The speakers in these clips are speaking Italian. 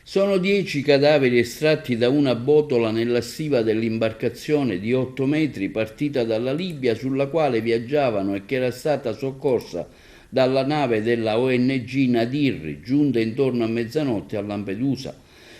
Sono 10 cadaveri estratti da una botola nella stiva dell'imbarcazione di 8 metri partita dalla Libia, sulla quale viaggiavano e che era stata soccorsa dalla nave della ONG Nadir, giunta intorno a mezzanotte a Lampedusa.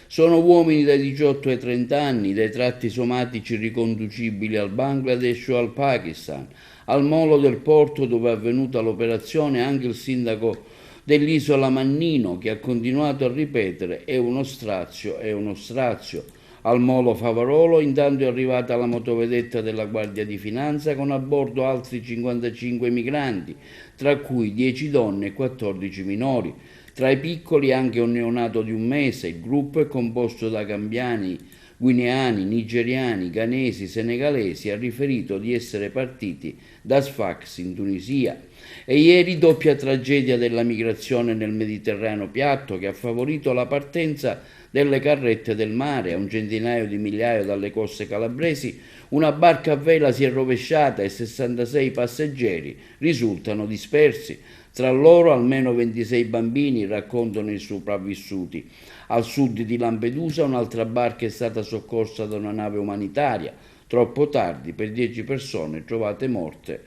Sono uomini dai 18 ai 30 anni, dai tratti somatici riconducibili al Bangladesh o al Pakistan. Al molo del porto dove è avvenuta l'operazione anche il sindaco dell'isola Mannino, che ha continuato a ripetere: è uno strazio, è uno strazio. Al molo Favarolo intanto è arrivata la motovedetta della Guardia di Finanza con a bordo altri 55 migranti, tra cui 10 donne e 14 minori. Tra i piccoli anche un neonato di un mese. Il gruppo è composto da gambiani, guineani, nigeriani, ghanesi, senegalesi. Ha riferito di essere partiti da Sfax in Tunisia. E ieri doppia tragedia della migrazione nel Mediterraneo piatto, che ha favorito la partenza delle carrette del mare. A un centinaio di migliaia dalle coste calabresi una barca a vela si è rovesciata e 66 passeggeri risultano dispersi. Tra loro almeno 26 bambini, raccontano i sopravvissuti. Al sud di Lampedusa un'altra barca è stata soccorsa da una nave umanitaria, troppo tardi per 10 persone trovate morte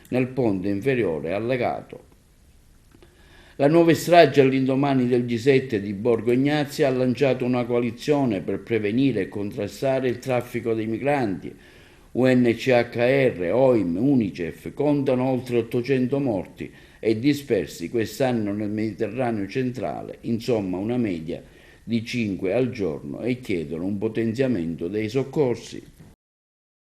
nel ponte inferiore allegato. La nuova strage all'indomani del G7 di Borgo Egnazia ha lanciato una coalizione per prevenire e contrastare il traffico dei migranti. UNHCR, OIM, UNICEF contano oltre 800 morti e dispersi quest'anno nel Mediterraneo centrale, insomma una media di 5 al giorno, e chiedono un potenziamento dei soccorsi.